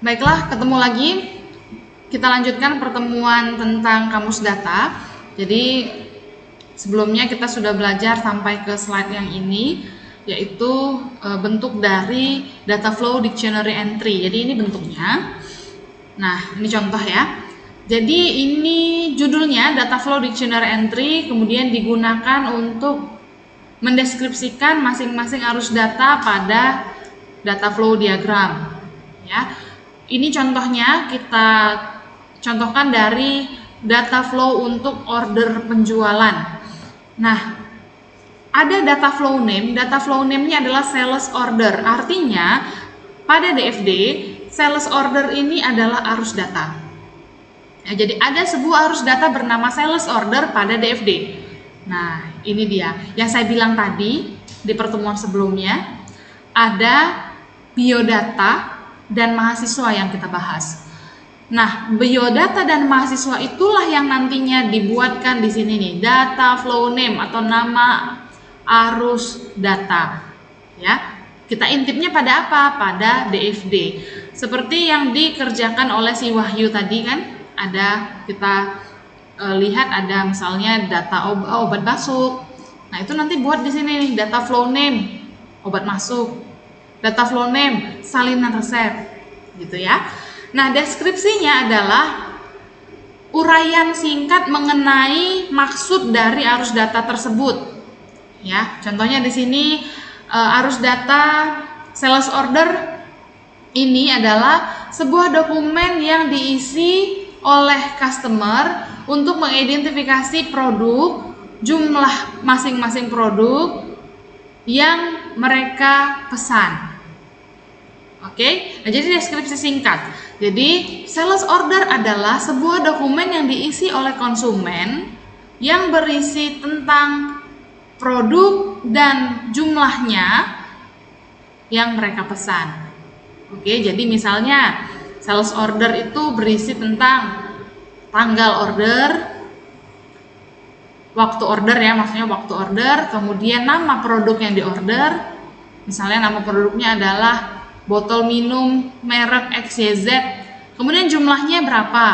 Baiklah, ketemu lagi. Kita lanjutkan pertemuan tentang kamus data. Jadi sebelumnya kita sudah belajar sampai ke slide yang ini, yaitu bentuk dari data flow dictionary entry. Jadi ini bentuknya. Nah, ini contoh ya. Jadi ini judulnya data flow dictionary entry, kemudian digunakan untuk mendeskripsikan masing-masing arus data pada data flow diagram. Ya, ini contohnya kita contohkan dari data flow untuk order penjualan. Nah, ada data flow name. Data flow name-nya adalah sales order. Artinya, pada DFD, sales order ini adalah arus data. Ya, jadi ada sebuah arus data bernama sales order pada DFD. Nah, ini dia. Yang saya bilang tadi di pertemuan sebelumnya, ada biodata dan mahasiswa yang kita bahas. Nah, biodata dan mahasiswa itulah yang nantinya dibuatkan di sini nih, data flow name atau nama arus data. Ya, kita intipnya pada apa? Pada DFD. Seperti yang dikerjakan oleh si Wahyu tadi kan, ada kita lihat ada misalnya data obat masuk. Nah, itu nanti buat di sini nih, data flow name obat masuk. Data flow name salinan resep gitu ya. Nah, deskripsinya adalah uraian singkat mengenai maksud dari arus data tersebut. Ya, contohnya di sini arus data sales order ini adalah sebuah dokumen yang diisi oleh customer untuk mengidentifikasi produk, jumlah masing-masing produk yang mereka pesan. Oke, nah jadi deskripsi singkat. Jadi sales order adalah sebuah dokumen yang diisi oleh konsumen yang berisi tentang produk dan jumlahnya yang mereka pesan. Oke, jadi misalnya sales order itu berisi tentang tanggal order, waktu order ya, maksudnya waktu order, kemudian nama produk yang diorder. Misalnya nama produknya adalah botol minum merek XYZ, kemudian jumlahnya berapa?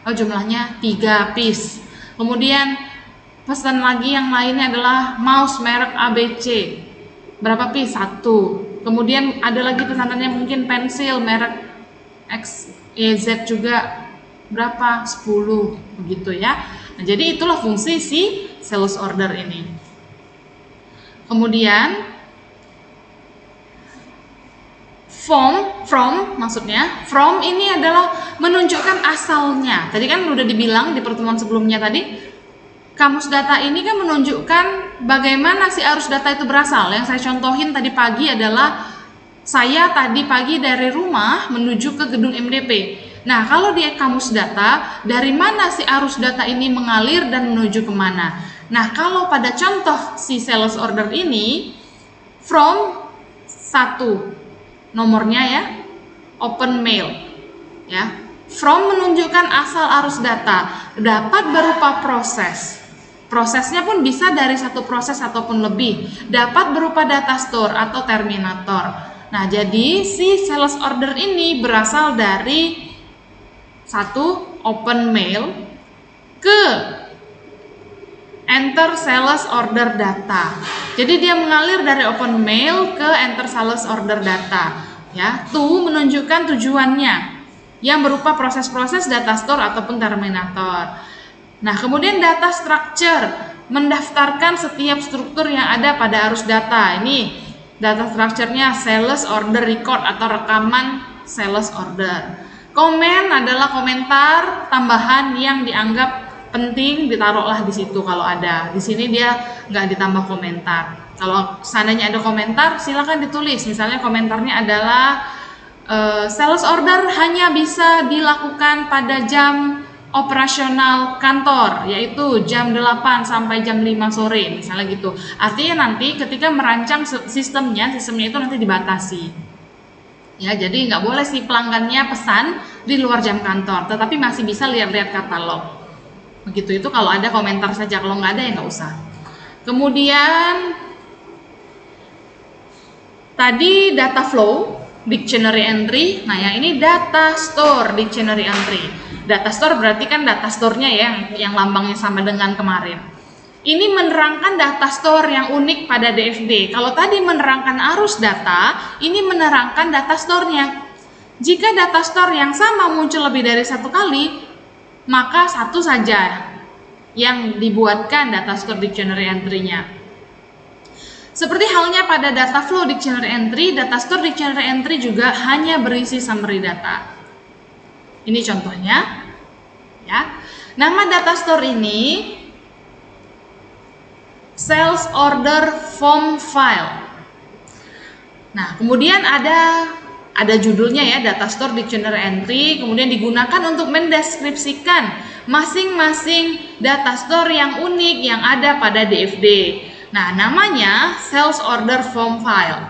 Oh, jumlahnya 3 piece. Kemudian pesan lagi yang lainnya adalah mouse merek ABC, berapa piece? 1. Kemudian ada lagi pesanannya mungkin pensil merek XYZ juga, berapa? 10, begitu ya. Nah, jadi itulah fungsi si sales order ini. Kemudian from ini adalah menunjukkan asalnya. Tadi kan udah dibilang di pertemuan sebelumnya tadi, kamus data ini kan menunjukkan bagaimana si arus data itu berasal. Yang saya contohin tadi pagi adalah saya tadi pagi dari rumah menuju ke gedung MDP. Nah, kalau di kamus data, dari mana si arus data ini mengalir dan menuju kemana? Nah, kalau pada contoh si sales order ini, from 1 nomornya ya, open mail ya. From menunjukkan asal arus data, dapat berupa proses. Prosesnya pun bisa dari satu proses ataupun lebih, dapat berupa data store atau terminator. Nah, jadi si sales order ini berasal dari 1 open mail ke enter sales order data. Jadi dia mengalir dari open mail ke enter sales order data. Ya, menunjukkan tujuannya yang berupa proses-proses data store ataupun terminator. Nah, kemudian data structure mendaftarkan setiap struktur yang ada pada arus data. Ini data structure-nya sales order record atau rekaman sales order. Komen adalah komentar tambahan yang dianggap penting, ditaruhlah di situ kalau ada. Di sini dia nggak ditambah komentar. Kalau seandainya ada komentar, silakan ditulis. Misalnya komentarnya adalah sales order hanya bisa dilakukan pada jam operasional kantor, yaitu jam 8 sampai jam 5 sore, misalnya gitu. Artinya nanti ketika merancang sistemnya itu nanti dibatasi. Ya, jadi nggak boleh si pelanggannya pesan di luar jam kantor, tetapi masih bisa lihat-lihat katalog. Begitu, itu kalau ada komentar saja, kalau nggak ada ya nggak usah. Kemudian tadi data flow dictionary entry. Nah, yang ini data store dictionary entry. Data store berarti kan data store-nya ya, yang lambangnya sama dengan kemarin. Ini menerangkan data store yang unik pada DFD. Kalau tadi menerangkan arus data, ini menerangkan data store-nya. Jika data store yang sama muncul lebih dari satu kali, maka satu saja yang dibuatkan data store dictionary entry-nya. Seperti halnya pada data flow dictionary entry, data store dictionary entry juga hanya berisi summary data. Ini contohnya, ya. Nama data store ini sales order form file. Nah, kemudian ada judulnya ya, data store dictionary entry, kemudian digunakan untuk mendeskripsikan masing-masing data store yang unik yang ada pada DFD. Nah, namanya sales order form file.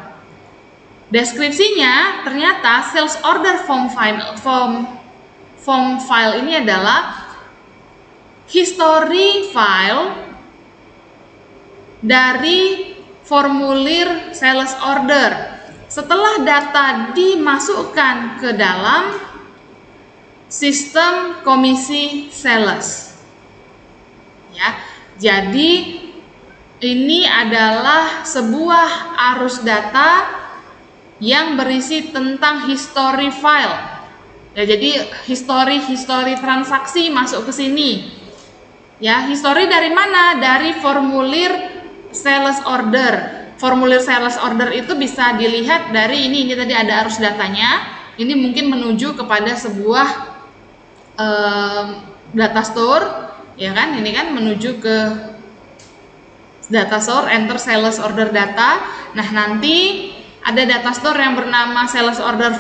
Deskripsinya ternyata sales order form file ini adalah history file dari formulir sales order setelah data dimasukkan ke dalam sistem komisi sales. Ya, jadi ini adalah sebuah arus data yang berisi tentang history file. Ya, jadi history transaksi masuk ke sini. Ya, history dari mana? Dari formulir sales order. Formulir sales order itu bisa dilihat dari ini tadi ada arus datanya. Ini mungkin menuju kepada sebuah data store, ya kan? Ini kan menuju ke data store, enter sales order data. Nah, nanti ada data store yang bernama sales order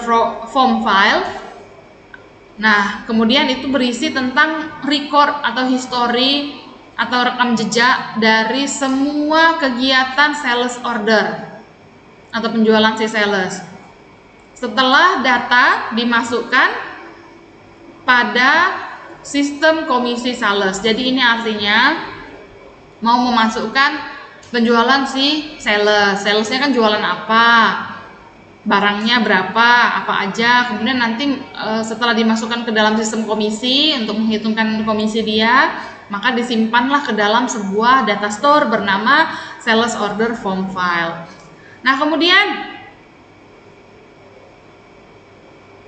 form file. Nah, kemudian itu berisi tentang record atau history atau rekam jejak dari semua kegiatan sales order atau penjualan si sales setelah data dimasukkan pada sistem komisi sales. Jadi ini artinya mau memasukkan penjualan si salesnya kan jualan apa, barangnya berapa, apa aja, kemudian nanti setelah dimasukkan ke dalam sistem komisi untuk menghitungkan komisi dia, maka disimpanlah ke dalam sebuah data store bernama sales order form file. Nah, kemudian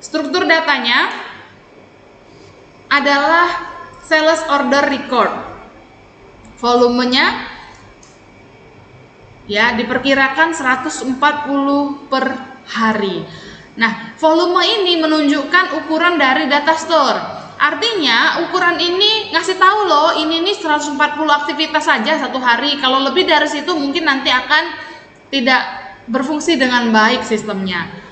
struktur datanya adalah sales order record. Volumenya ya diperkirakan 140 per hari. Nah, volume ini menunjukkan ukuran dari data store. Artinya ukuran ini ngasih tahu loh, ini nih 140 aktivitas saja satu hari. Kalau lebih dari situ mungkin nanti akan tidak berfungsi dengan baik sistemnya.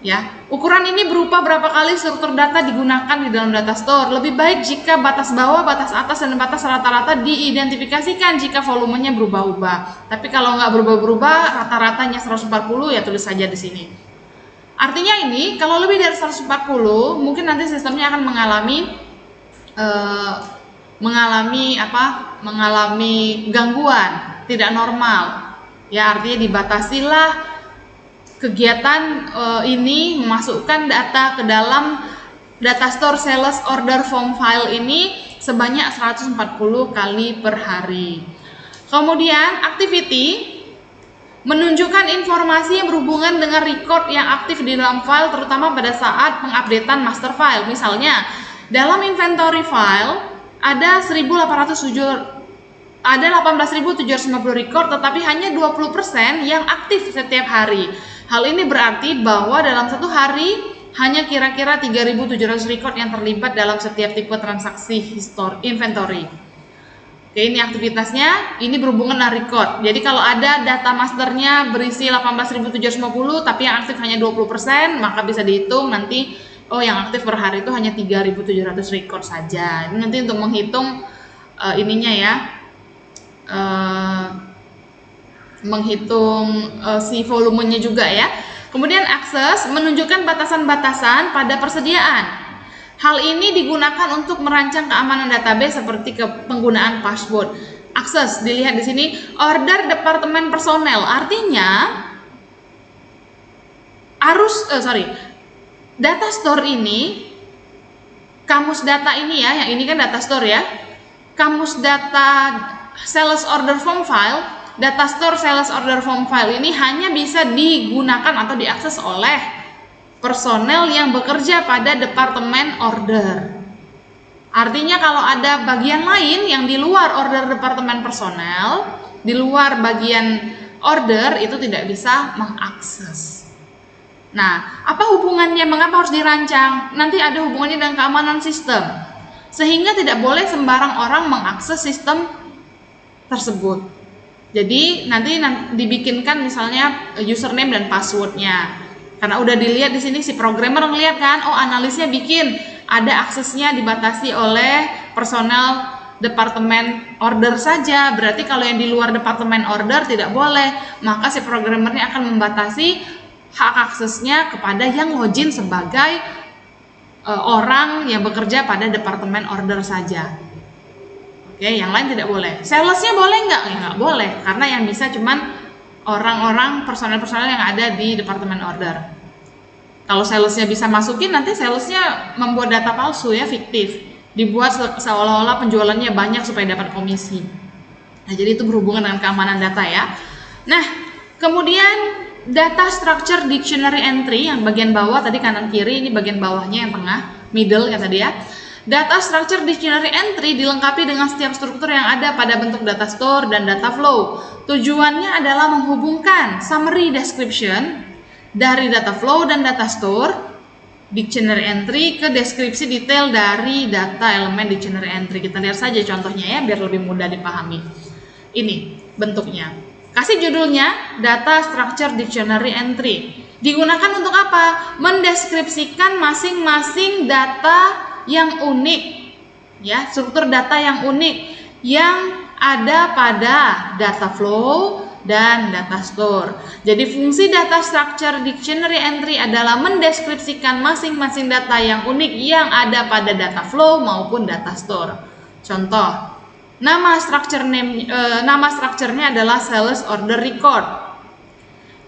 Ya, ukuran ini berupa berapa kali struktur data digunakan di dalam data store. Lebih baik jika batas bawah, batas atas, dan batas rata-rata diidentifikasikan jika volumenya berubah-ubah. Tapi kalau nggak berubah-berubah, rata-ratanya 140 ya tulis saja di sini. Artinya ini kalau lebih dari 140 mungkin nanti sistemnya akan mengalami gangguan, tidak normal. Ya, artinya dibatasilah kegiatan ini memasukkan data ke dalam data store sales order form file ini sebanyak 140 kali per hari. Kemudian activity menunjukkan informasi yang berhubungan dengan record yang aktif di dalam file, terutama pada saat pengupdatean master file. Misalnya, dalam inventory file ada 18.750 record, tetapi hanya 20% yang aktif setiap hari. Hal ini berarti bahwa dalam satu hari hanya kira-kira 3.700 record yang terlibat dalam setiap tipe transaksi inventory. Oke, ini aktivitasnya, ini berhubungan dengan record. Jadi kalau ada data masternya berisi 18.750 tapi yang aktif hanya 20%, maka bisa dihitung nanti yang aktif per hari itu hanya 3.700 record saja. Ini nanti untuk menghitung ininya ya, menghitung si volumenya juga ya. Kemudian akses menunjukkan batasan-batasan pada persediaan. Hal ini digunakan untuk merancang keamanan database seperti penggunaan password. Akses dilihat di sini, order departemen personel. Artinya data store ini, kamus data ini ya, yang ini kan data store ya, kamus data sales order form file, data store sales order form file ini hanya bisa digunakan atau diakses oleh personel yang bekerja pada departemen order. Artinya kalau ada bagian lain yang di luar order departemen personel, di luar bagian order, itu tidak bisa mengakses. Nah, apa hubungannya? Mengapa harus dirancang? Nanti ada hubungannya dengan keamanan sistem. Sehingga tidak boleh sembarang orang mengakses sistem tersebut. Jadi nanti dibikinkan misalnya username dan passwordnya. Karena udah dilihat di sini si programmer ngeliat kan, oh analisnya bikin ada aksesnya dibatasi oleh personel departemen order saja. Berarti kalau yang di luar departemen order tidak boleh. Maka si programmernya akan membatasi hak aksesnya kepada yang login sebagai orang yang bekerja pada departemen order saja. Oke, yang lain tidak boleh. Salesnya boleh nggak? Ya nggak boleh, karena yang bisa cuman orang-orang personel-personel yang ada di departemen order. Kalau salesnya bisa masukin, nanti salesnya membuat data palsu ya, fiktif, dibuat seolah-olah penjualannya banyak supaya dapat komisi. Nah, jadi itu berhubungan dengan keamanan data ya. Nah, kemudian data structure dictionary entry yang bagian bawah tadi, kanan kiri, ini bagian bawahnya yang tengah, middle ya tadi ya. Data structure dictionary entry dilengkapi dengan setiap struktur yang ada pada bentuk data store dan data flow. Tujuannya adalah menghubungkan summary description dari data flow dan data store dictionary entry ke deskripsi detail dari data elemen dictionary entry. Kita lihat saja contohnya ya, biar lebih mudah dipahami. Ini bentuknya. Kasih judulnya data structure dictionary entry. Digunakan untuk apa? Mendeskripsikan masing-masing data yang unik, ya, struktur data yang unik yang ada pada data flow dan data store. Jadi fungsi data structure dictionary entry adalah mendeskripsikan masing-masing data yang unik yang ada pada data flow maupun data store. Contoh, nama strukturnya adalah sales order record.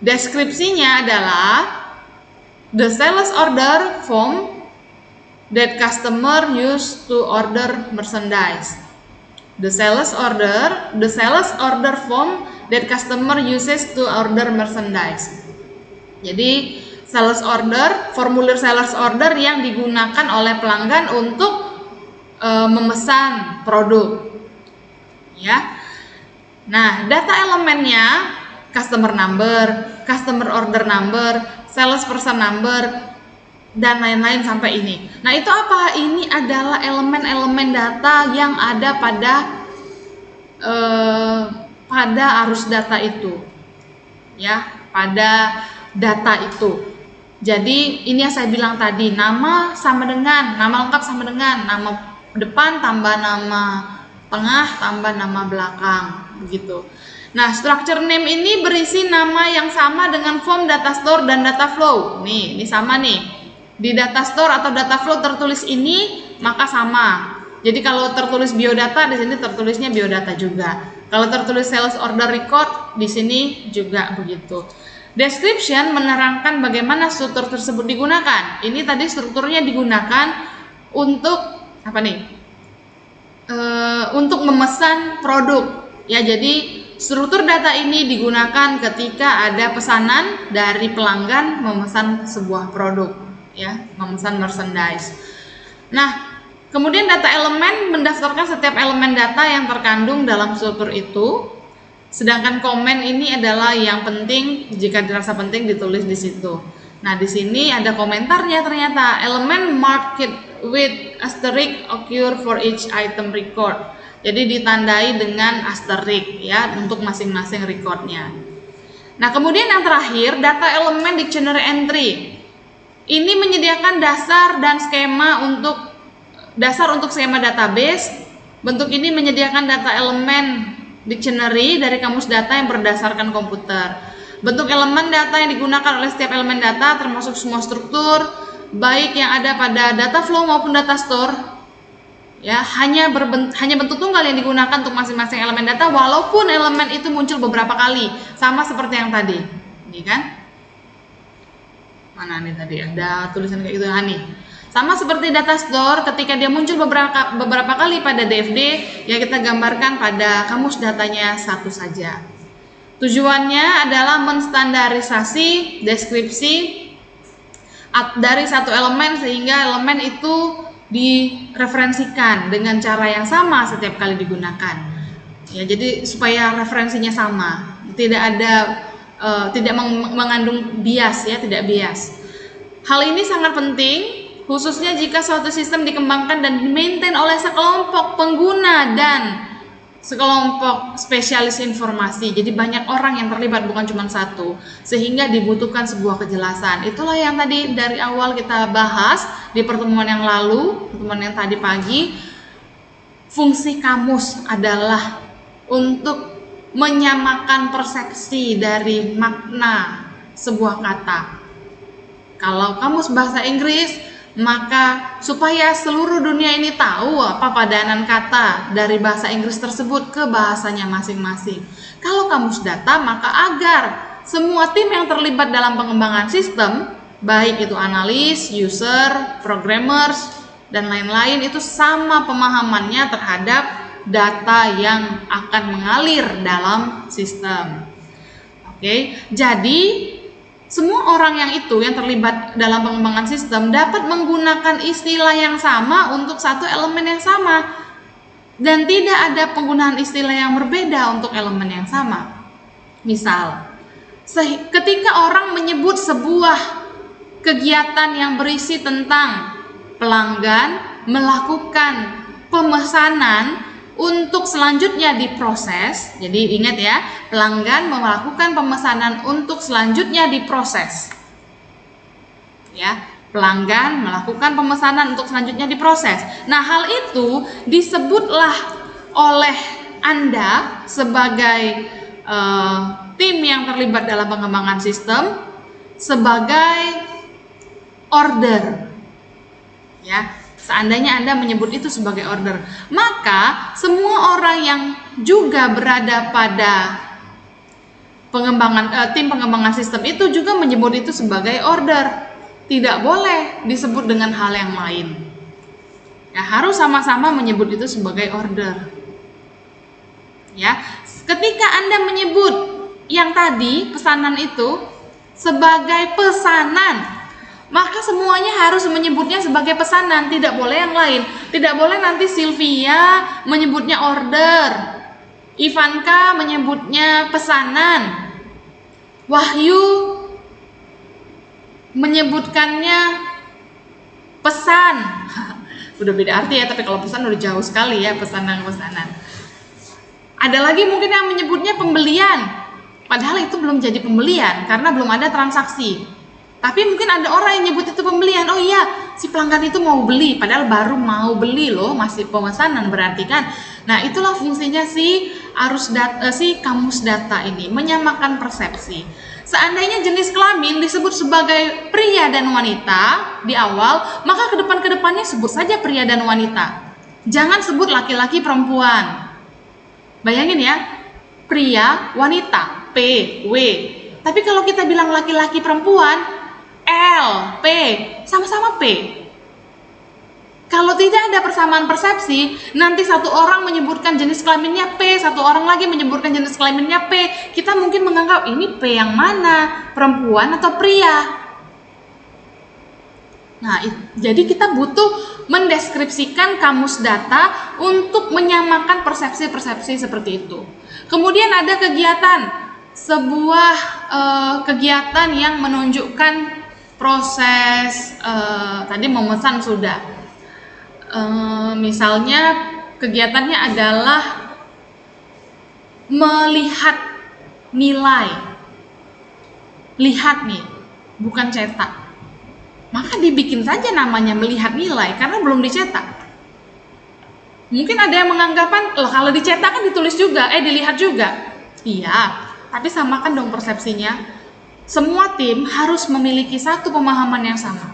Deskripsinya adalah the sales order form that customer use to order merchandise. The sales order form that customer uses to order merchandise. Jadi formulir sales order yang digunakan oleh pelanggan untuk memesan produk. Ya. Nah, data elemennya customer number, customer order number, sales person number, dan lain-lain sampai ini. Nah, itu apa? Ini adalah elemen-elemen data yang ada pada arus data itu. Ya, pada data itu. Jadi, ini yang saya bilang tadi, nama lengkap sama dengan nama depan tambah nama tengah tambah nama belakang, begitu. Nah, structure name ini berisi nama yang sama dengan form data store dan data flow. Nih, ini sama nih. Di data store atau data flow tertulis ini, maka sama. Jadi kalau tertulis biodata, di sini tertulisnya biodata juga. Kalau tertulis sales order record, di sini juga begitu. Description menerangkan bagaimana struktur tersebut digunakan. Ini tadi strukturnya digunakan untuk apa nih? Untuk memesan produk. Ya, jadi struktur data ini digunakan ketika ada pesanan dari pelanggan memesan sebuah produk. Ya, memesan merchandise. Nah, kemudian data elemen mendaftarkan setiap elemen data yang terkandung dalam struktur itu. Sedangkan komen ini adalah yang penting, jika dirasa penting ditulis di situ. Nah, di sini ada komentarnya ternyata. Elemen marked with asterisk occur for each item record. Jadi ditandai dengan asterisk ya untuk masing-masing recordnya. Nah, kemudian yang terakhir, data elemen dictionary entry. Ini menyediakan dasar untuk skema database. Bentuk ini menyediakan data elemen dictionary dari kamus data yang berdasarkan komputer. Bentuk elemen data yang digunakan oleh setiap elemen data termasuk semua struktur, baik yang ada pada data flow maupun data store. Ya, hanya bentuk tunggal yang digunakan untuk masing-masing elemen data, walaupun elemen itu muncul beberapa kali, sama seperti yang tadi. Ini kan? Mana nih tadi ada tulisan kayak gitu. Nah, nih. Sama seperti data store, ketika dia muncul beberapa kali pada DFD, ya kita gambarkan pada kamus datanya satu saja. Tujuannya adalah menstandarisasi deskripsi dari satu elemen sehingga elemen itu direferensikan dengan cara yang sama setiap kali digunakan. Ya, jadi supaya referensinya sama, tidak ada tidak mengandung bias ya, tidak bias. Hal ini sangat penting khususnya jika suatu sistem dikembangkan dan dimaintain oleh sekelompok pengguna dan sekelompok spesialis informasi. Jadi banyak orang yang terlibat, bukan cuma satu, sehingga dibutuhkan sebuah kejelasan. Itulah yang tadi dari awal kita bahas di pertemuan yang lalu, pertemuan yang tadi pagi. Fungsi kamus adalah untuk menyamakan persepsi dari makna sebuah kata. Kalau kamus bahasa Inggris, maka supaya seluruh dunia ini tahu apa padanan kata dari bahasa Inggris tersebut ke bahasanya masing-masing. Kalau kamus data, maka agar semua tim yang terlibat dalam pengembangan sistem, baik itu analis, user, programmers, dan lain-lain, itu sama pemahamannya terhadap data yang akan mengalir dalam sistem. Oke, jadi semua orang yang terlibat dalam pengembangan sistem dapat menggunakan istilah yang sama untuk satu elemen yang sama, dan tidak ada penggunaan istilah yang berbeda untuk elemen yang sama. Misal, ketika orang menyebut sebuah kegiatan yang berisi tentang pelanggan melakukan pemesanan untuk selanjutnya diproses. Jadi ingat ya, pelanggan melakukan pemesanan untuk selanjutnya diproses. Ya, pelanggan melakukan pemesanan untuk selanjutnya diproses. Nah, hal itu disebutlah oleh Anda sebagai tim yang terlibat dalam pengembangan sistem sebagai order. Ya. Seandainya Anda menyebut itu sebagai order, maka semua orang yang juga berada pada tim pengembangan sistem itu juga menyebut itu sebagai order. Tidak boleh disebut dengan hal yang lain. Ya, harus sama-sama menyebut itu sebagai order. Ya, ketika Anda menyebut yang tadi pesanan itu sebagai pesanan, maka semuanya harus menyebutnya sebagai pesanan, tidak boleh yang lain. Tidak boleh nanti Sylvia menyebutnya order, Ivanka menyebutnya pesanan, Wahyu menyebutkannya pesan. Udah beda arti ya, tapi kalau pesan udah jauh sekali ya, pesanan. Ada lagi mungkin yang menyebutnya pembelian, padahal itu belum jadi pembelian karena belum ada transaksi. Tapi mungkin ada orang yang nyebut itu pembelian. Oh iya, si pelanggan itu mau beli, padahal baru mau beli loh, masih pemesanan berarti kan. Nah, itulah fungsinya si kamus data ini, menyamakan persepsi. Seandainya jenis kelamin disebut sebagai pria dan wanita di awal, maka kedepannya sebut saja pria dan wanita. Jangan sebut laki-laki perempuan. Bayangin ya, pria, wanita, P, W. Tapi kalau kita bilang laki-laki perempuan, L, P, sama-sama P. Kalau tidak ada persamaan persepsi, nanti satu orang menyebutkan jenis kelaminnya P, satu orang lagi menyebutkan jenis kelaminnya P. Kita mungkin menganggap ini P yang mana, perempuan atau pria. Nah, jadi kita butuh mendeskripsikan kamus data untuk menyamakan persepsi-persepsi seperti itu. Kemudian ada sebuah kegiatan yang menunjukkan proses tadi memesan sudah. Misalnya kegiatannya adalah melihat nilai. Lihat nih, bukan cetak. Maka dibikin saja namanya melihat nilai karena belum dicetak. Mungkin ada yang menganggapan, kalau dicetak kan ditulis juga, dilihat juga. Iya, tapi samakan dong persepsinya. Semua tim harus memiliki satu pemahaman yang sama.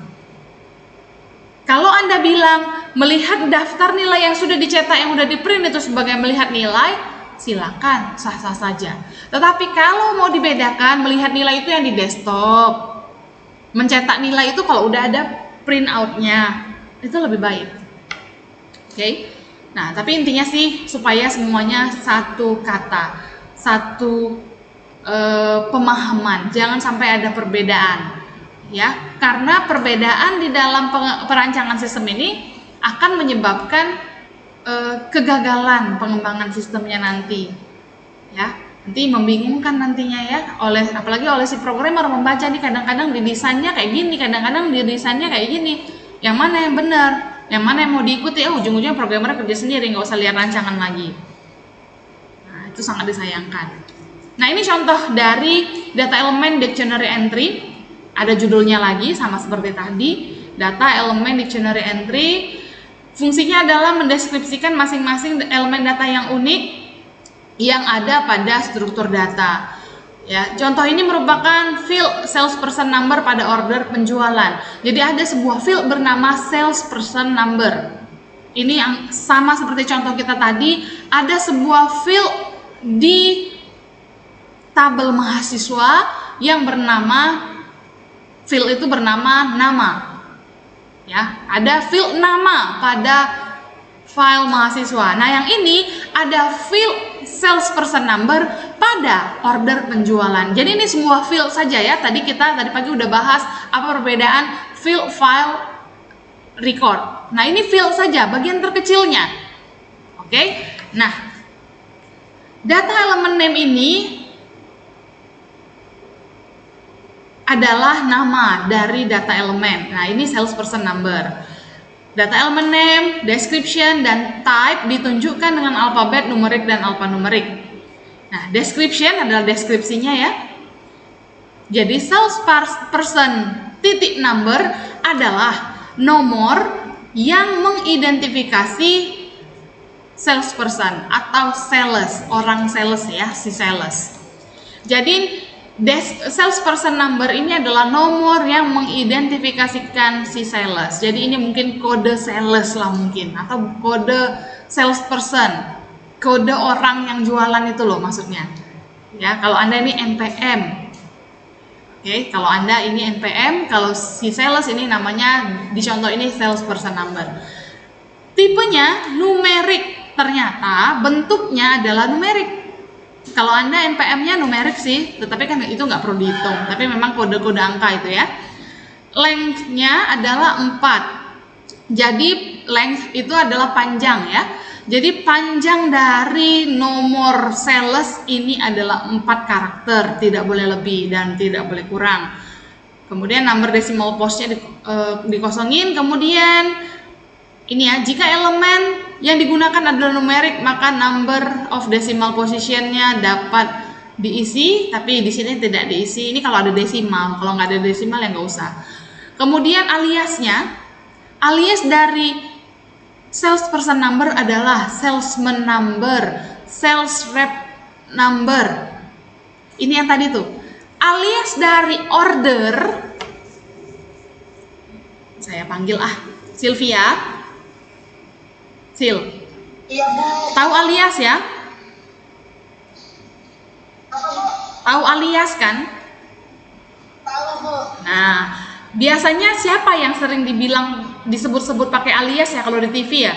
Kalau Anda bilang melihat daftar nilai yang sudah dicetak, yang sudah di-print itu sebagai melihat nilai, silakan, sah-sah saja. Tetapi kalau mau dibedakan, melihat nilai itu yang di desktop, mencetak nilai itu kalau udah ada print out-nya itu lebih baik. Oke. Nah, tapi intinya sih supaya semuanya satu kata, satu pemahaman, jangan sampai ada perbedaan, ya. Karena perbedaan di dalam perancangan sistem ini akan menyebabkan kegagalan pengembangan sistemnya nanti, ya. Nanti membingungkan nantinya ya, apalagi oleh si programmer membaca nih, kadang-kadang di desainnya kayak gini, kadang-kadang di desainnya kayak gini. Yang mana yang benar? Yang mana yang mau diikuti? Ujung-ujungnya programmer kerja sendiri, nggak usah lihat rancangan lagi. Nah, itu sangat disayangkan. Nah, ini contoh dari data elemen dictionary entry. Ada judulnya lagi, sama seperti tadi. Data elemen dictionary entry. Fungsinya adalah mendeskripsikan masing-masing elemen data yang unik yang ada pada struktur data. Ya, contoh ini merupakan field salesperson number pada order penjualan. Jadi ada sebuah field bernama salesperson number. Ini yang sama seperti contoh kita tadi, ada sebuah field di tabel mahasiswa yang bernama field itu bernama nama. Ya, ada field nama pada file mahasiswa. Nah, yang ini ada field salesperson number pada order penjualan. Jadi ini semua field saja ya. Tadi pagi udah bahas apa perbedaan field, file, record. Nah, ini field saja, bagian terkecilnya. Oke. Nah, data elemen name ini adalah nama dari data elemen. Nah, ini salesperson number. Data elemen name, description, dan type ditunjukkan dengan alfabet, numerik, dan alfanumerik. Nah, description adalah deskripsinya ya. Jadi salesperson titik number adalah nomor yang mengidentifikasi salesperson atau sales, orang sales ya, si sales. Jadi salesperson number ini adalah nomor yang mengidentifikasikan si sales. Jadi ini mungkin kode sales lah mungkin, atau kode salesperson, kode orang yang jualan itu loh maksudnya. Ya, kalau Anda ini NPM. Oke, kalau Anda ini NPM, kalau si sales ini namanya di contoh ini salesperson number. Tipenya numerik, ternyata bentuknya adalah numerik. Kalau Anda NPM-nya numerik sih, tetapi kan itu nggak perlu dihitung, tapi memang kode-kode angka itu ya. Length-nya adalah 4. Jadi length itu adalah panjang ya. Jadi panjang dari nomor sales ini adalah 4 karakter, tidak boleh lebih dan tidak boleh kurang. Kemudian number decimal post-nya dikosongin. Kemudian ini ya, jika elemen yang digunakan adalah numerik, maka number of decimal position-nya dapat diisi, tapi di sini tidak diisi. Ini kalau ada desimal, kalau nggak ada desimal ya nggak usah. Kemudian aliasnya, alias dari salesperson number adalah salesman number, sales rep number. Ini yang tadi tuh. Alias dari order, saya panggil Sylvia. Sil, iya Bu. tahu alias ya? Apa Bu? Tahu alias kan? Tahu Bu. Nah, biasanya siapa yang sering disebut-sebut pakai alias ya kalau di TV ya?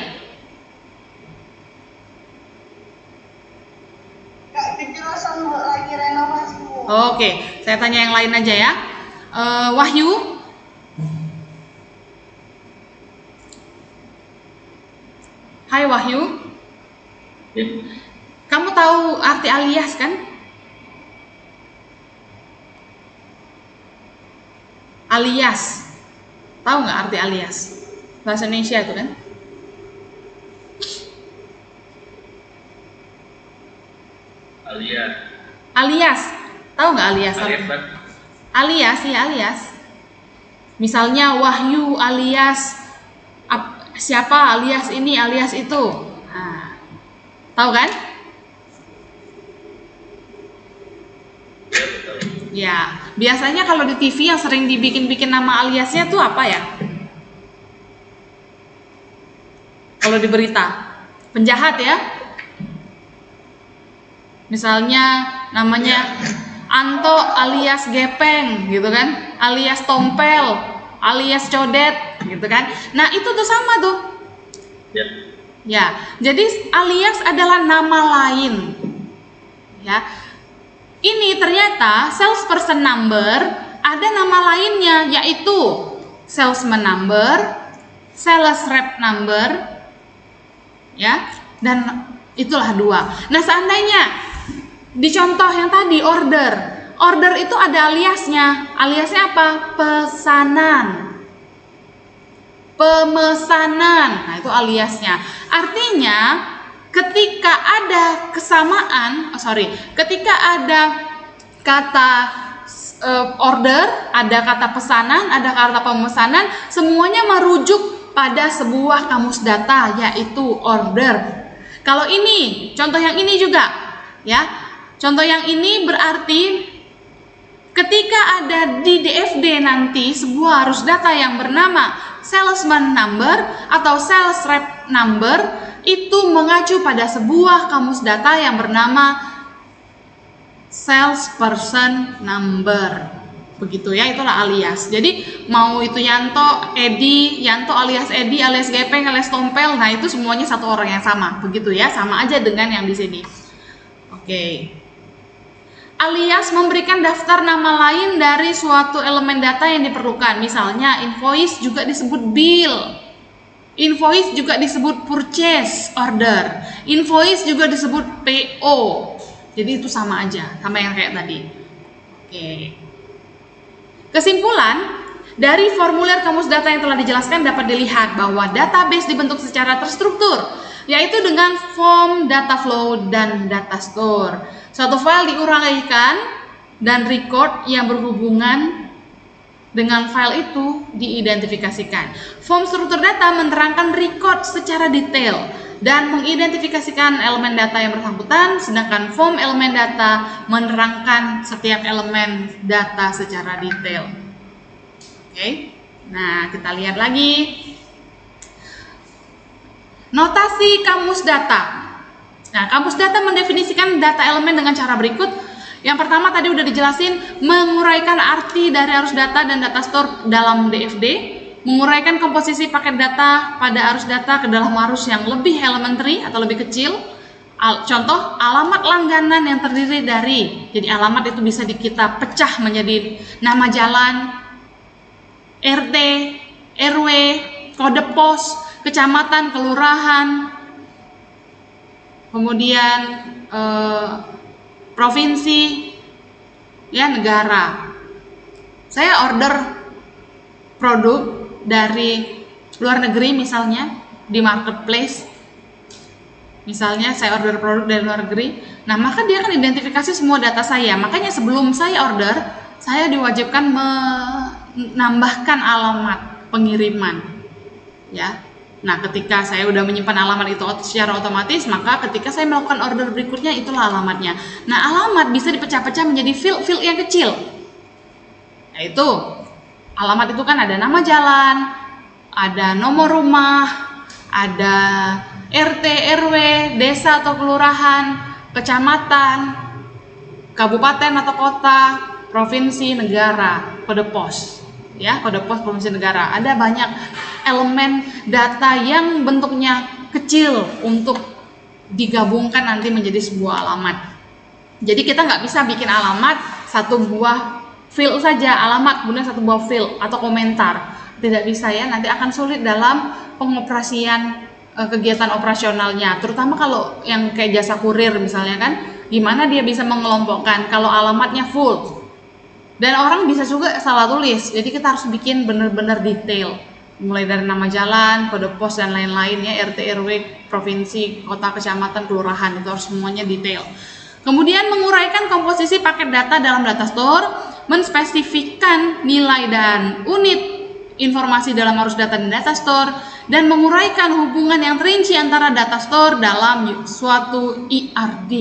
Kak, penjelasan Bu lagi renovasi Bu. Oke, saya tanya yang lain aja ya. Wahyu, hai Wahyu, kamu tahu arti alias kan? Alias, tahu nggak arti alias? Bahasa Indonesia itu kan? Alias, tahu nggak alias? Alias, ya alias. Misalnya Wahyu alias siapa, alias ini, alias itu. Nah, tahu kan? Ya, biasanya kalau di TV yang sering dibikin-bikin nama aliasnya tuh apa ya? Kalau di berita, penjahat ya. Misalnya namanya Anto alias Gepeng gitu kan. alias tompel, alias codet, gitu kan. Nah, itu tuh sama tuh. Ya. Ya, jadi alias adalah nama lain. Ya. Ini ternyata salesperson number ada nama lainnya, yaitu salesman number, sales rep number, ya, dan itulah dua. Nah, seandainya di contoh yang tadi order itu ada aliasnya. Aliasnya apa? Pemesanan. Nah, itu aliasnya. Artinya ketika ada ketika ada kata order, ada kata pesanan, ada kata pemesanan, semuanya merujuk pada sebuah kamus data, yaitu order. Kalau ini, contoh yang ini juga, ya. Contoh yang ini berarti ketika ada di DFD nanti sebuah arus data yang bernama salesman number atau sales rep number, itu mengacu pada sebuah kamus data yang bernama salesperson number. Begitu ya, itulah alias. Jadi mau itu Yanto alias Edi, alias Gepeng, alias Tompel, nah itu semuanya satu orang yang sama. Begitu ya, sama aja dengan yang di sini. Oke. Alias memberikan daftar nama lain dari suatu elemen data yang diperlukan. Misalnya invoice juga disebut bill. Invoice juga disebut purchase order. Invoice juga disebut PO. Jadi itu sama aja, sama yang kayak tadi. Oke. Kesimpulan, dari formulir kamus data yang telah dijelaskan dapat dilihat bahwa database dibentuk secara terstruktur, yaitu dengan form, data flow, dan data store. Suatu file diuraikan dan record yang berhubungan dengan file itu diidentifikasikan. Form struktur data menerangkan record secara detail dan mengidentifikasikan elemen data yang bersangkutan, sedangkan form elemen data menerangkan setiap elemen data secara detail. Oke. Nah, kita lihat lagi. Notasi kamus data. Nah, kamus data mendefinisikan data elemen dengan cara berikut. Yang pertama tadi udah dijelasin, menguraikan arti dari arus data dan data store dalam DFD, menguraikan komposisi paket data pada arus data ke dalam arus yang lebih elementary atau lebih kecil. Contoh, alamat langganan yang terdiri dari, jadi alamat itu bisa kita pecah menjadi nama jalan, RT, RW, kode pos, kecamatan, kelurahan, kemudian provinsi, ya, negara. Saya order produk dari luar negeri misalnya di marketplace. Misalnya saya order produk dari luar negeri. Nah, maka dia akan identifikasi semua data saya. Makanya sebelum saya order, saya diwajibkan menambahkan alamat pengiriman. Ya. Nah, ketika saya udah menyimpan alamat itu secara otomatis, maka ketika saya melakukan order berikutnya, itulah alamatnya. Nah, alamat bisa dipecah-pecah menjadi field yang kecil. Yaitu, alamat itu kan ada nama jalan, ada nomor rumah, ada RT, RW, desa atau kelurahan, kecamatan, kabupaten atau kota, provinsi, negara, kode pos. Ya, kode pos, provinsi, negara. Ada banyak elemen data yang bentuknya kecil untuk digabungkan nanti menjadi sebuah alamat. Jadi kita nggak bisa bikin alamat satu buah field saja, alamat kemudian satu buah field atau komentar. Tidak bisa ya, nanti akan sulit dalam pengoperasian kegiatan operasionalnya. Terutama kalau yang kayak jasa kurir misalnya kan, gimana dia bisa mengelompokkan kalau alamatnya full. Dan orang bisa juga salah tulis, jadi kita harus bikin benar-benar detail. Mulai dari nama jalan, kode pos dan lain-lain ya, RT, RW, provinsi, kota, kecamatan, kelurahan, itu harus semuanya detail. Kemudian menguraikan komposisi paket data dalam data store, menspesifikkan nilai dan unit informasi dalam arus data dan data store, dan menguraikan hubungan yang terinci antara data store dalam suatu IRD.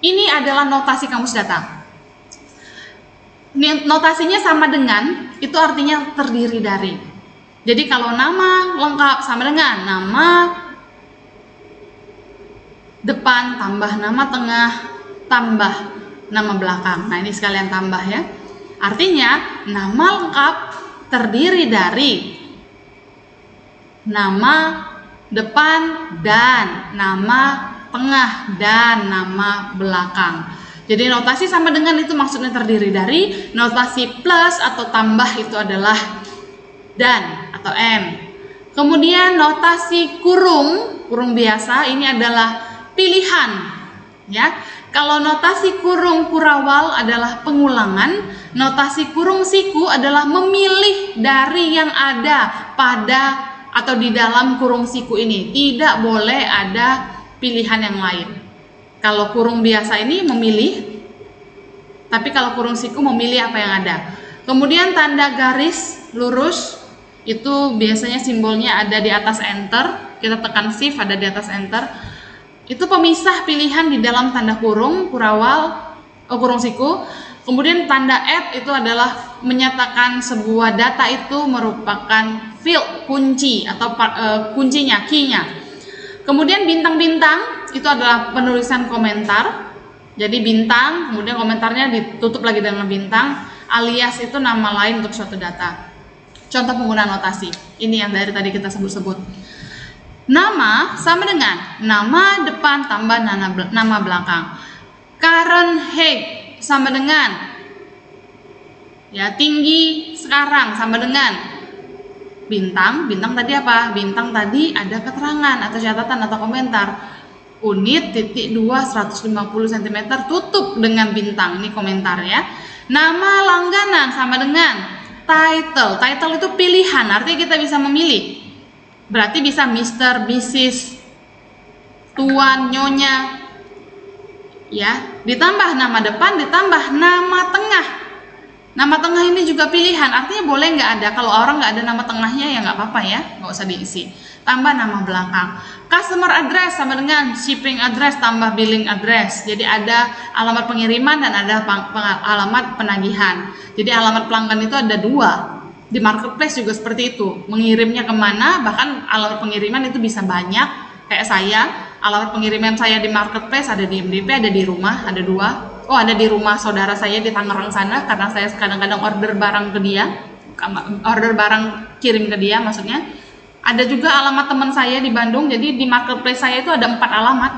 Ini adalah notasi kamus data. Notasinya sama dengan, itu artinya terdiri dari. Jadi kalau nama lengkap sama dengan nama depan tambah nama tengah tambah nama belakang. Nah, ini sekalian tambah ya. Artinya nama lengkap terdiri dari nama depan dan nama tengah dan nama belakang. Jadi notasi sama dengan itu maksudnya terdiri dari, notasi plus atau tambah itu adalah dan atau M. Kemudian notasi kurung biasa ini adalah pilihan, ya. Kalau notasi kurung kurawal adalah pengulangan, notasi kurung siku adalah memilih dari yang ada pada atau di dalam kurung siku ini. Tidak boleh ada pilihan yang lain. Kalau kurung biasa ini memilih, tapi kalau kurung siku memilih apa yang ada. Kemudian tanda garis lurus itu biasanya simbolnya ada di atas enter. Kita tekan shift, ada di atas enter. Itu pemisah pilihan di dalam tanda kurung kurawal, kurung siku. Kemudian tanda add itu adalah menyatakan sebuah data itu merupakan field kunci atau kuncinya, key-nya. Kemudian bintang-bintang itu adalah penulisan komentar. Jadi bintang, kemudian komentarnya ditutup lagi dengan bintang, alias itu nama lain untuk suatu data. Contoh penggunaan notasi. Ini yang dari tadi kita sebut-sebut. Nama sama dengan nama depan tambah nama belakang. Current height sama dengan, ya, tinggi sekarang sama dengan bintang tadi apa? Bintang tadi ada keterangan atau catatan atau komentar. Unit titik 2 150 cm tutup dengan bintang, ini komentar ya. Nama langganan sama dengan title. Title itu pilihan, artinya kita bisa memilih. Berarti bisa Mr, Mrs, Tuan, Nyonya. Ya, ditambah nama depan, ditambah nama tengah. Nama tengah ini juga pilihan, artinya boleh nggak ada. Kalau orang nggak ada nama tengahnya ya nggak apa-apa ya, nggak usah diisi. Tambah nama belakang. Customer address sama dengan shipping address tambah billing address. Jadi ada alamat pengiriman dan ada alamat penagihan. Jadi alamat pelanggan itu ada dua. Di marketplace juga seperti itu. Mengirimnya kemana, bahkan alamat pengiriman itu bisa banyak. Kayak saya, alamat pengiriman saya di marketplace ada di MDP, ada di rumah, ada dua. Oh, ada di rumah saudara saya di Tangerang sana, karena saya kadang-kadang order barang ke dia, order barang kirim ke dia maksudnya. Ada juga alamat teman saya di Bandung, jadi di marketplace saya itu ada 4 alamat.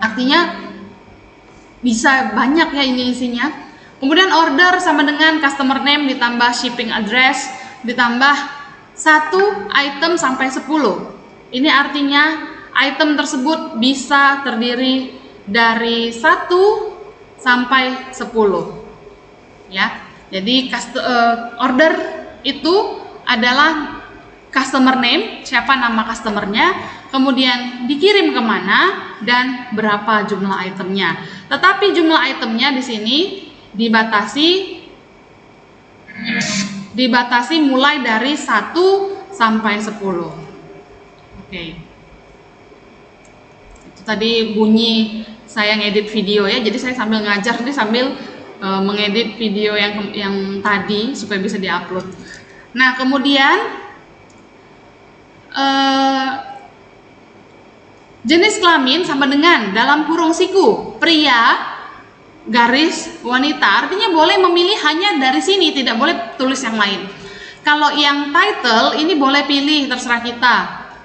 Artinya bisa banyak ya ini isinya. Kemudian order sama dengan customer name ditambah shipping address ditambah 1 item sampai 10. Ini artinya item tersebut bisa terdiri dari 1 sampai 10 ya. Jadi order itu adalah customer name, siapa nama customernya, kemudian dikirim kemana dan berapa jumlah itemnya. Tetapi jumlah itemnya di sini dibatasi mulai dari 1 sampai 10. Oke. Itu tadi bunyi saya ngedit video ya, jadi saya sambil ngajar ini sambil mengedit video yang tadi supaya bisa diupload. Nah, kemudian jenis kelamin sama dengan dalam kurung siku pria garis wanita, artinya boleh memilih hanya dari sini, tidak boleh tulis yang lain. Kalau yang title ini boleh pilih, terserah kita,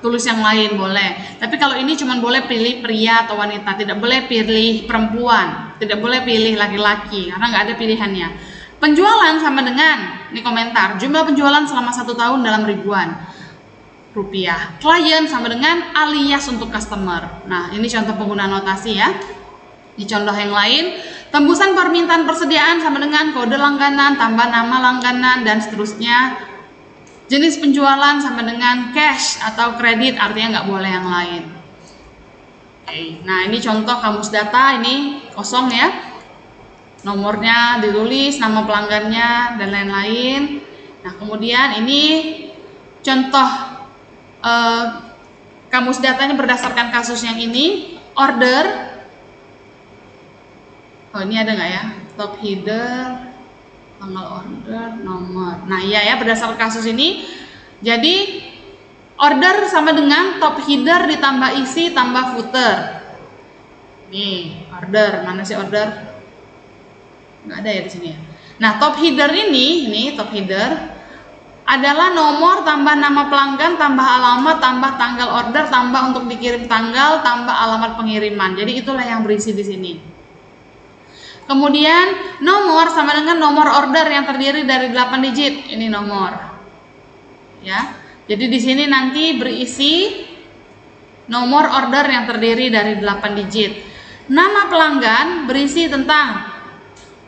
tulis yang lain boleh. Tapi kalau ini cuma boleh pilih pria atau wanita, tidak boleh pilih perempuan, tidak boleh pilih laki-laki karena nggak ada pilihannya. Penjualan sama dengan, ini komentar, jumlah penjualan selama 1 tahun dalam ribuan rupiah. Klien sama dengan alias untuk customer. Nah, ini contoh penggunaan notasi ya. Di contoh yang lain, tembusan permintaan persediaan sama dengan kode langganan tambah nama langganan dan seterusnya. Jenis penjualan sama dengan cash atau kredit, artinya nggak boleh yang lain. Oke, nah ini contoh kamus data, ini kosong ya. Nomornya ditulis, nama pelanggannya dan lain-lain. Nah, kemudian ini contoh kamus datanya berdasarkan kasus yang ini. Order, oh ini ada nggak ya, top header, tanggal order, nomor. Nah iya ya, berdasarkan kasus ini. Jadi order sama dengan top header ditambah isi tambah footer. Nih order, mana sih order? Nggak ada ya di sini ya. Nah, top header ini top header adalah nomor tambah nama pelanggan, tambah alamat, tambah tanggal order, tambah untuk dikirim tanggal, tambah alamat pengiriman. Jadi itulah yang berisi di sini. Kemudian nomor sama dengan nomor order yang terdiri dari 8 digit. Ini nomor. Ya. Jadi di sini nanti berisi nomor order yang terdiri dari 8 digit. Nama pelanggan berisi tentang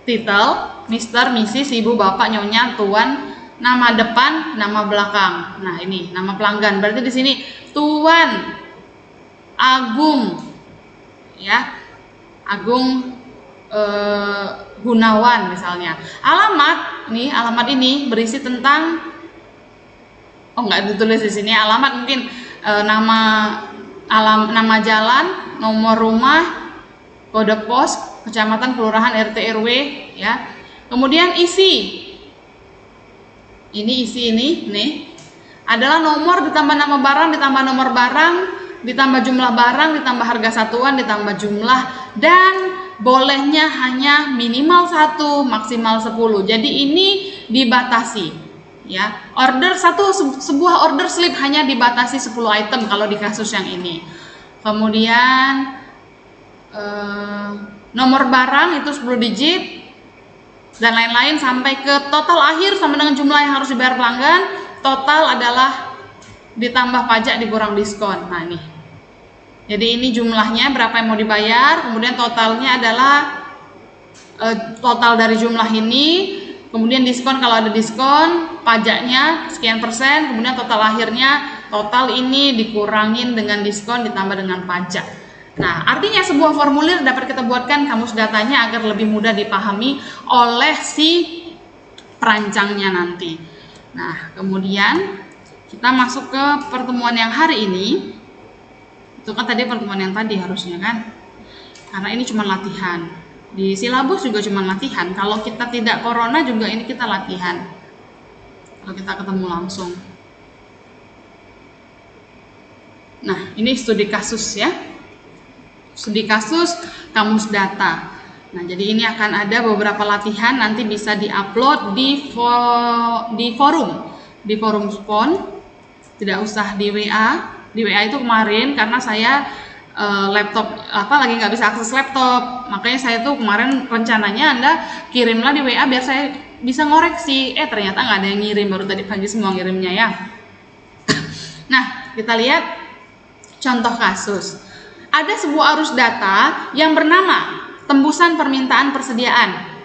title, Mr., Mrs., Ibu, Bapak, Nyonya, Tuan, nama depan, nama belakang. Nah, ini nama pelanggan. Berarti di sini Tuan Agung, ya, Agung Gunawan misalnya. Alamat, nih alamat ini berisi tentang, oh nggak ditulis di sini. Alamat mungkin nama jalan, nomor rumah, kode pos, kecamatan, kelurahan, RT, RW, ya. Kemudian isi ini nih adalah nomor ditambah nama barang, ditambah nomor barang, ditambah jumlah barang, ditambah harga satuan, ditambah jumlah, dan bolehnya hanya minimal 1, maksimal 10. Jadi ini dibatasi, ya. Sebuah order slip hanya dibatasi 10 item kalau di kasus yang ini. Kemudian nomor barang itu 10 digit dan lain-lain sampai ke total akhir sama dengan jumlah yang harus dibayar pelanggan. Total adalah ditambah pajak dikurang diskon. Nah, ini. Jadi ini jumlahnya berapa yang mau dibayar, kemudian totalnya adalah total dari jumlah ini, kemudian diskon kalau ada diskon, pajaknya sekian persen, kemudian total akhirnya total ini dikurangin dengan diskon ditambah dengan pajak. Nah, artinya sebuah formulir dapat kita buatkan kamus datanya agar lebih mudah dipahami oleh si perancangnya nanti. Nah, kemudian kita masuk ke pertemuan yang hari ini. Itu kan tadi pertemuan yang tadi harusnya kan, karena ini cuma latihan. Di silabus juga cuma latihan. Kalau kita tidak corona juga ini kita latihan, kalau kita ketemu langsung. Nah, ini studi kasus ya, studi kasus kamus data. Nah, jadi ini akan ada beberapa latihan, nanti bisa diupload di forum Spon, tidak usah di WA. Di WA itu kemarin karena saya laptop lagi nggak bisa akses laptop, makanya saya tuh kemarin rencananya Anda kirimlah di WA biar saya bisa ngoreksi. Ternyata nggak ada yang ngirim, baru tadi pagi semua ngirimnya ya. Nah, kita lihat contoh kasus. Ada sebuah arus data yang bernama tembusan permintaan persediaan.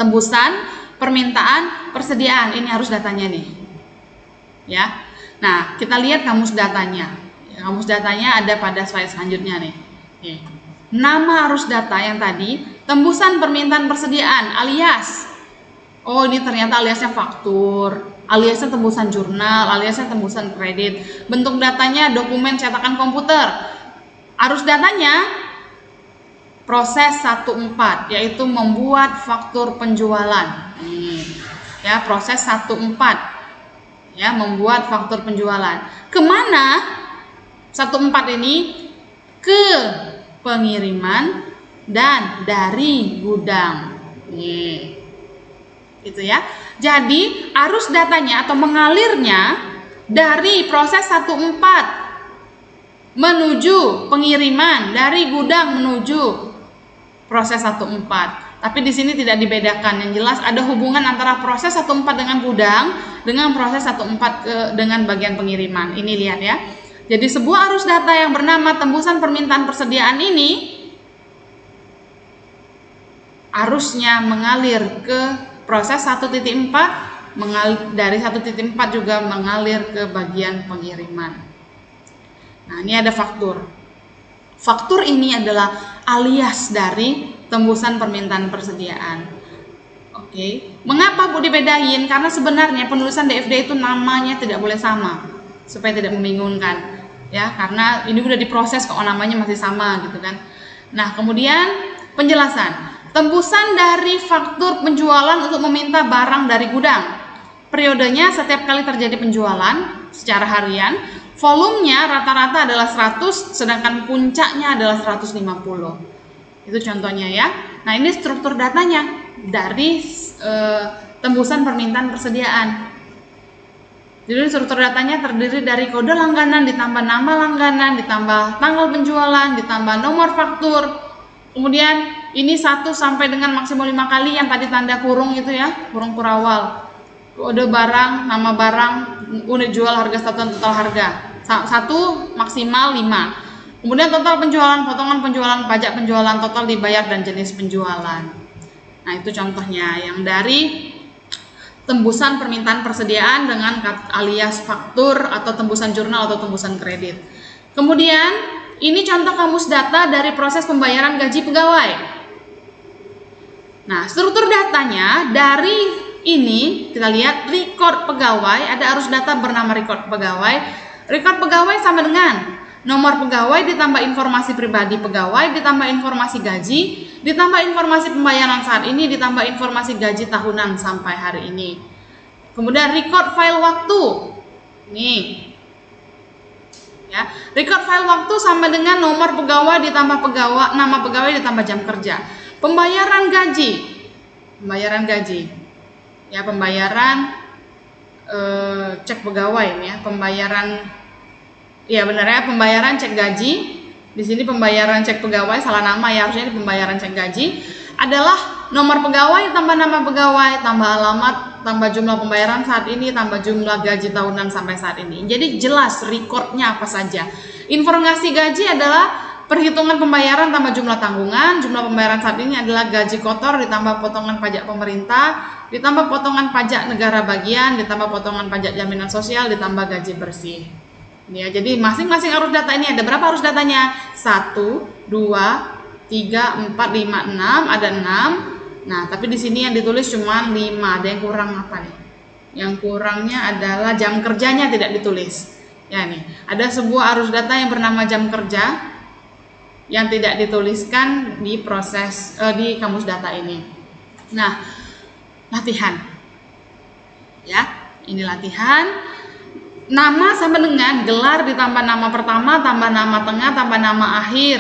Tembusan permintaan persediaan, ini harus datanya nih, ya. Nah, kita lihat kamus datanya. Kamus datanya ada pada slide selanjutnya nih. Oke. Nama arus data yang tadi, tembusan permintaan persediaan alias. Oh, ini ternyata aliasnya faktur, aliasnya tembusan jurnal, aliasnya tembusan kredit. Bentuk datanya dokumen cetakan komputer. Arus datanya proses 14, yaitu membuat faktur penjualan. Ya, proses 14. Ya, membuat faktur penjualan. Kemana 14 ini? Ke pengiriman dan dari gudang. Gitu ya. Jadi arus datanya atau mengalirnya dari proses 14 menuju pengiriman, dari gudang menuju proses 14. Tapi di sini tidak dibedakan. Yang jelas ada hubungan antara proses 14 dengan gudang dengan proses 14 dengan bagian pengiriman. Ini lihat ya. Jadi sebuah arus data yang bernama tembusan permintaan persediaan ini arusnya mengalir ke proses 1.4, dari 1.4 juga mengalir ke bagian pengiriman. Nah, ini ada faktur. Faktur ini adalah alias dari tembusan permintaan persediaan. Oke. Mengapa Bu dibedain? Karena sebenarnya penulisan DFD itu namanya tidak boleh sama, supaya tidak membingungkan. Ya, karena ini udah diproses kok namanya masih sama gitu kan. Nah, kemudian penjelasan. Tembusan dari faktur penjualan untuk meminta barang dari gudang. Periodenya setiap kali terjadi penjualan secara harian, volumenya rata-rata adalah 100, sedangkan puncaknya adalah 150. Itu contohnya ya. Nah, ini struktur datanya. dari tembusan permintaan persediaan. Jadi struktur datanya terdiri dari kode langganan ditambah nama langganan ditambah tanggal penjualan ditambah nomor faktur. Kemudian ini 1 sampai dengan maksimal 5 kali yang tadi tanda kurung itu ya, kurung kurawal. Kode barang, nama barang, unit jual, harga satuan, total harga. 1 maksimal 5. Kemudian total penjualan, potongan penjualan, pajak penjualan, total dibayar dan jenis penjualan. Nah, itu contohnya yang dari tembusan permintaan persediaan dengan alias faktur atau tembusan jurnal atau tembusan kredit. Kemudian ini contoh kamus data dari proses pembayaran gaji pegawai. Nah, struktur datanya dari ini kita lihat record pegawai, ada arus data bernama record pegawai. Record pegawai sama dengan nomor pegawai ditambah informasi pribadi pegawai ditambah informasi gaji ditambah informasi pembayaran saat ini ditambah informasi gaji tahunan sampai hari ini. Kemudian record file waktu. Nih. Ya, record file waktu sama dengan nomor pegawai ditambah nama pegawai ditambah jam kerja. Pembayaran gaji. Pembayaran gaji. Ya, pembayaran cek pegawai ya, pembayaran ya benar ya, pembayaran cek gaji. Di sini pembayaran cek pegawai salah nama ya, harusnya ini pembayaran cek gaji adalah nomor pegawai tambah nama pegawai tambah alamat tambah jumlah pembayaran saat ini tambah jumlah gaji tahunan sampai saat ini. Jadi jelas recordnya apa saja. Informasi gaji adalah perhitungan pembayaran tambah jumlah tanggungan. Jumlah pembayaran saat ini adalah gaji kotor ditambah potongan pajak pemerintah ditambah potongan pajak negara bagian ditambah potongan pajak jaminan sosial ditambah gaji bersih. Ya, jadi masing-masing arus data ini ada berapa arus datanya? 1, 2, 3, 4, 5, 6, ada 6. Nah, tapi di sini yang ditulis cuma 5, ada yang kurang apa nih? Yang kurangnya adalah jam kerjanya tidak ditulis. Ya nih, ada sebuah arus data yang bernama jam kerja yang tidak dituliskan di proses di kamus data ini. Nah, latihan. Ya, ini latihan. Nama sama dengan gelar ditambah nama pertama, tambah nama tengah, tambah nama akhir.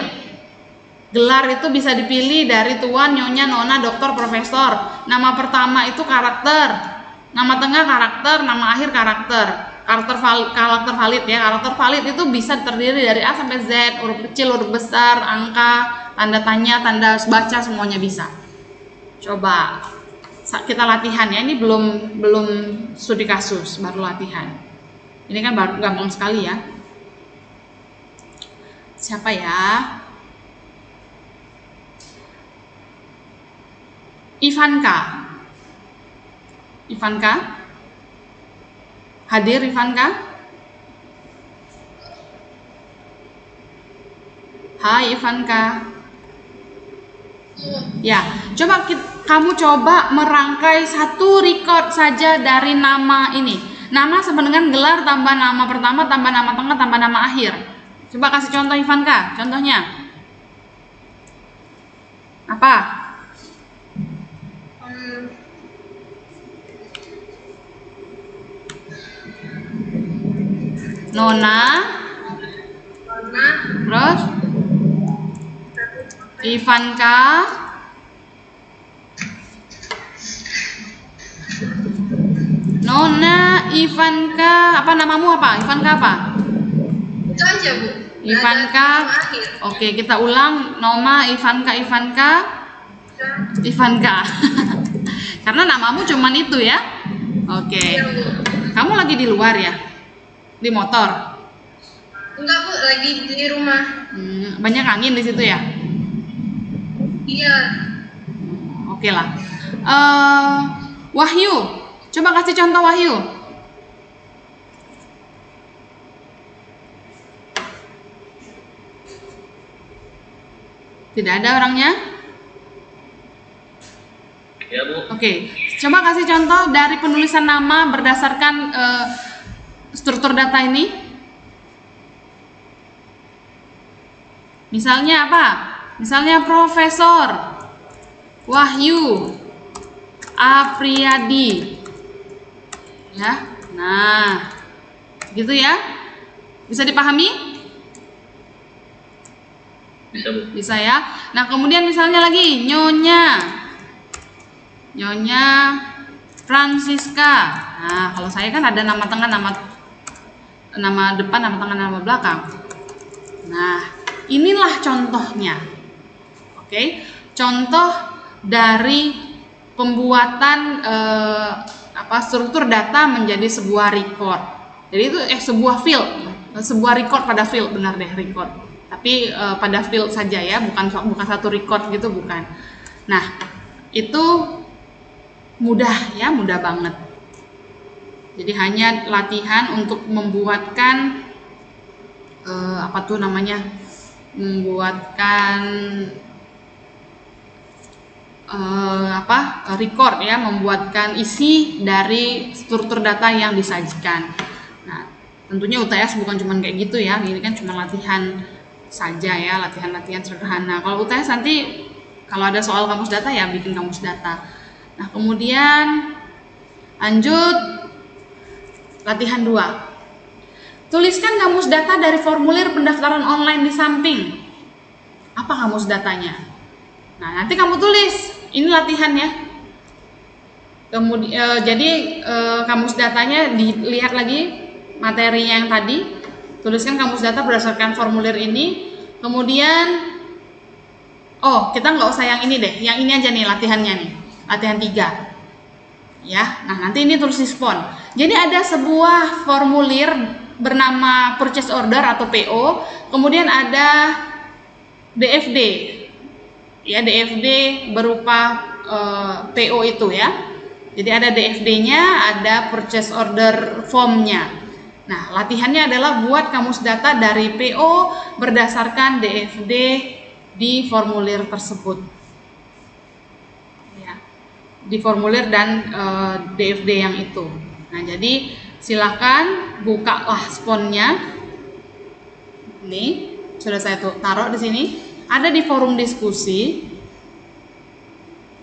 Gelar itu bisa dipilih dari tuan, nyonya, nona, doktor, profesor. Nama pertama itu karakter, nama tengah karakter, nama akhir karakter. Karakter valid ya. Karakter valid itu bisa terdiri dari A sampai Z, huruf kecil, huruf besar, angka, tanda tanya, tanda baca, semuanya bisa. Coba kita latihan ya. Ini belum studi kasus, baru latihan. Ini kan baru gampang sekali ya. Siapa ya? Ivanka. Ivanka? Hadir Ivanka? Hai Ivanka. Ya, kamu coba merangkai satu record saja dari nama ini. Nama sama dengan gelar tambah nama pertama tambah nama tengah tambah nama akhir. Coba kasih contoh Ivanka. Contohnya apa? Nona. Terus Ivanka. Nona, Ivanka, apa namamu apa? Ivanka apa? Itu aja, Bu. Ivanka. Oke, kita ulang. Noma, Ivanka. Ivanka. Karena namamu cuman itu ya. Oke. Kamu lagi di luar ya? Di motor? Enggak, Bu, lagi di rumah. Banyak angin di situ ya? Iya. Oke lah. Wahyu. Coba kasih contoh Wahyu. Tidak ada orangnya? Ya, Bu. Oke. Coba kasih contoh dari penulisan nama berdasarkan struktur data ini. Misalnya apa? Misalnya Profesor Wahyu Apriyadi. Ya, nah, gitu ya, bisa dipahami? Bisa, Bu. Bisa ya. Nah, kemudian misalnya lagi Nyonya Nyonya Francisca. Nah, kalau saya kan ada nama tengah, nama depan, nama tengah, nama belakang. Nah, inilah contohnya. Oke, contoh dari pembuatan struktur data menjadi sebuah record. Jadi itu sebuah field, sebuah record pada field, benar deh, record. Tapi pada field saja ya, bukan satu record gitu, bukan. Nah, itu mudah ya, mudah banget. Jadi hanya latihan untuk membuatkan membuatkan record ya, membuatkan isi dari struktur data yang disajikan. Nah, tentunya UTS bukan cuma kayak gitu ya, ini kan cuma latihan saja ya, latihan-latihan sederhana. Kalau UTS nanti kalau ada soal kamus data ya bikin kamus data. Nah, kemudian lanjut latihan 2. Tuliskan kamus data dari formulir pendaftaran online di samping. Apa kamus datanya? Nah, nanti kamu tulis. Ini latihannya. Kemudian kamus datanya dilihat lagi materinya yang tadi. Tuliskan kamus data berdasarkan formulir ini. Kemudian kita nggak usah yang ini deh. Yang ini aja nih latihannya nih. Latihan 3. Ya. Nah, nanti ini tulis respon. Jadi ada sebuah formulir bernama purchase order atau PO. Kemudian ada DFD. Ya, DFD berupa PO itu ya. Jadi ada DFD-nya, ada purchase order form-nya. Nah, latihannya adalah buat kamus data dari PO berdasarkan DFD di formulir tersebut. Ya, di formulir dan DFD yang itu. Nah, jadi silakan bukalah sponnya. Ini sudah saya taruh di sini. Ada di forum diskusi.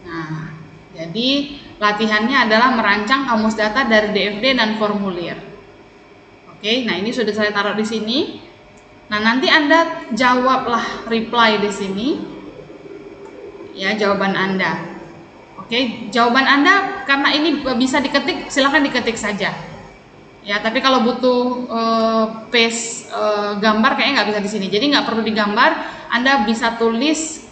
Nah, jadi latihannya adalah merancang kamus data dari DFD dan formulir. Oke, nah ini sudah saya taruh di sini. Nah, nanti Anda jawablah, reply di sini. Ya, jawaban Anda. Oke, jawaban Anda karena ini bisa diketik, silakan diketik saja. Ya, tapi kalau butuh paste gambar kayaknya nggak bisa di sini. Jadi nggak perlu digambar. Anda bisa tulis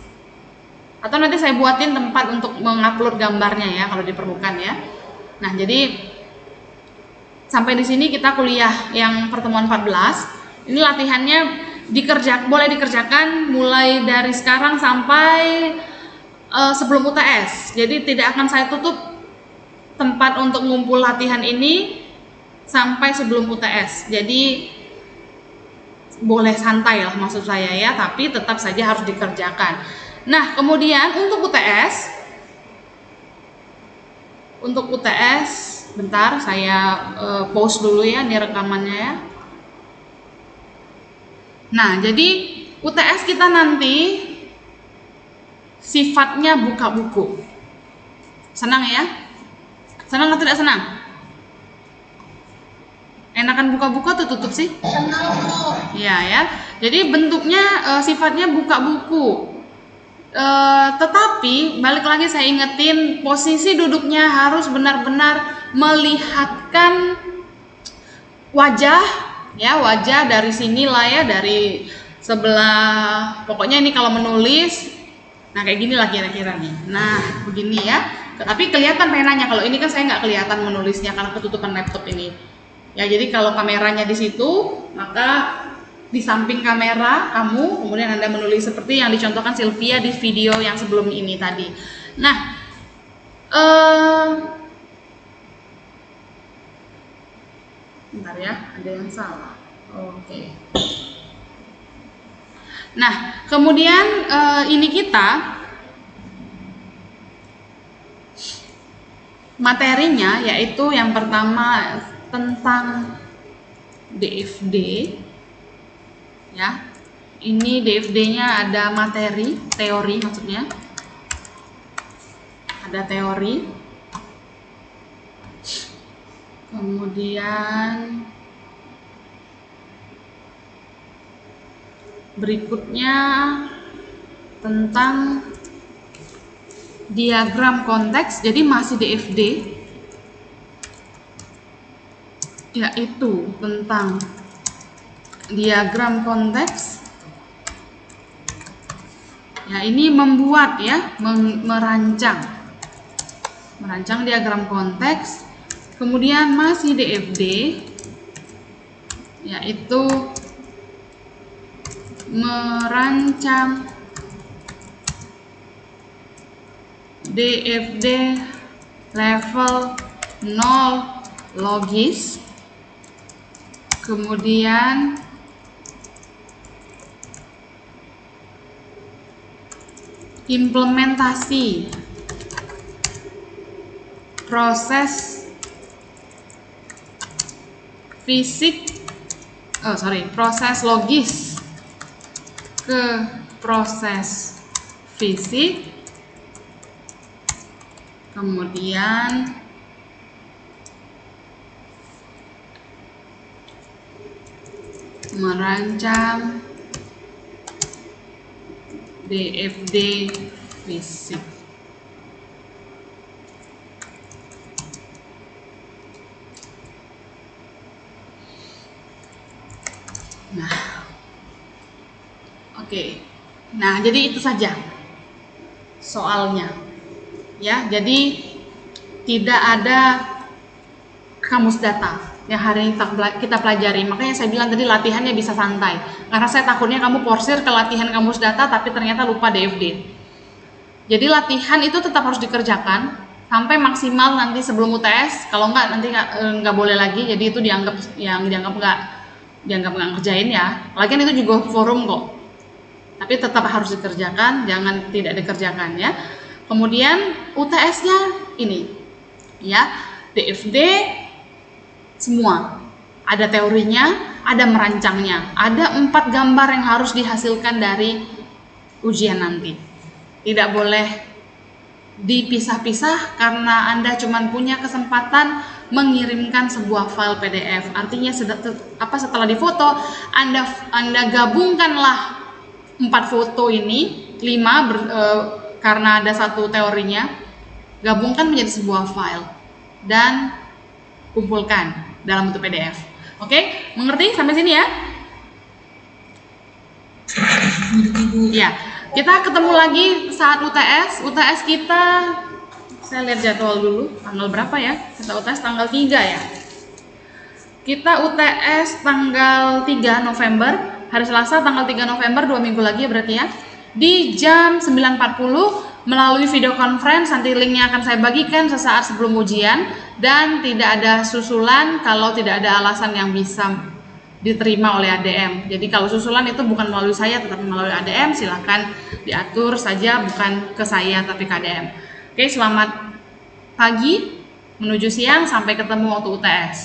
atau nanti saya buatin tempat untuk mengupload gambarnya ya kalau diperlukan ya. Nah, jadi sampai di sini kita kuliah yang pertemuan 14. Ini latihannya boleh dikerjakan mulai dari sekarang sampai sebelum UTS. Jadi tidak akan saya tutup tempat untuk ngumpul latihan ini sampai sebelum UTS. Jadi boleh santai lah maksud saya ya, tapi tetap saja harus dikerjakan. Nah, kemudian untuk UTS bentar saya pause dulu ya, ini rekamannya ya. Nah, jadi UTS kita nanti sifatnya buka buku. Senang ya? Senang atau tidak senang? Enakan buka buku atau tutup sih? Senang, Bu. Iya ya. Jadi bentuknya sifatnya buka buku. Tetapi balik lagi saya ingetin, posisi duduknya harus benar-benar melihatkan wajah ya, wajah dari sini lah ya, dari sebelah. Pokoknya ini kalau menulis, nah kayak gini lah kira-kira nih. Nah begini ya. Tapi kelihatan penanya. Kalau ini kan saya nggak kelihatan menulisnya karena ketutupan laptop ini. Ya, jadi kalau kameranya di situ, maka di samping kamera kamu, kemudian Anda menulis seperti yang dicontohkan Sylvia di video yang sebelum ini tadi. Nah, bentar ya, ada yang salah. Oke. Nah, kemudian ini kita materinya yaitu yang pertama tentang DFD ya. Ini DFD-nya ada materi, teori maksudnya. Ada teori. Kemudian berikutnya tentang diagram konteks, jadi masih DFD, yaitu tentang diagram konteks. Ya, ini membuat ya, merancang diagram konteks. Kemudian masih DFD, yaitu merancang DFD level 0 logis. Kemudian implementasi proses proses logis ke proses fisik. Kemudian merancang DFD fisik. Nah, oke. Nah, jadi itu saja soalnya. Ya, jadi tidak ada kamus data yang hari ini kita pelajari. Makanya saya bilang tadi latihannya bisa santai. Karena saya takutnya kamu porsir ke latihan kamus data tapi ternyata lupa DFD. Jadi latihan itu tetap harus dikerjakan sampai maksimal nanti sebelum UTS. Kalau enggak nanti nggak boleh lagi. Jadi itu dianggap nggak ngerjain ya. Lagian itu juga forum kok. Tapi tetap harus dikerjakan, jangan tidak dikerjakan ya. Kemudian UTS-nya ini ya, DFD semua. Ada teorinya, ada merancangnya. Ada 4 gambar yang harus dihasilkan dari ujian nanti. Tidak boleh dipisah-pisah karena Anda cuma punya kesempatan mengirimkan sebuah file PDF. Artinya setelah difoto, Anda gabungkanlah 4 foto ini, 5 karena ada 1 teorinya, gabungkan menjadi sebuah file dan kumpulkan dalam bentuk PDF. Oke, mengerti sampai sini ya? Ya, kita ketemu lagi saat UTS. UTS kita, saya lihat jadwal dulu, tanggal berapa ya? Kita UTS tanggal 3 ya. Kita UTS tanggal 3 November, hari Selasa tanggal 3 November, 2 minggu lagi ya berarti ya. Di jam 9.40 melalui video conference, nanti linknya akan saya bagikan sesaat sebelum ujian. Dan tidak ada susulan kalau tidak ada alasan yang bisa diterima oleh ADM. Jadi kalau susulan itu bukan melalui saya tetapi melalui ADM, silahkan diatur saja, bukan ke saya tapi ke ADM. Oke, selamat pagi menuju siang, sampai ketemu waktu UTS.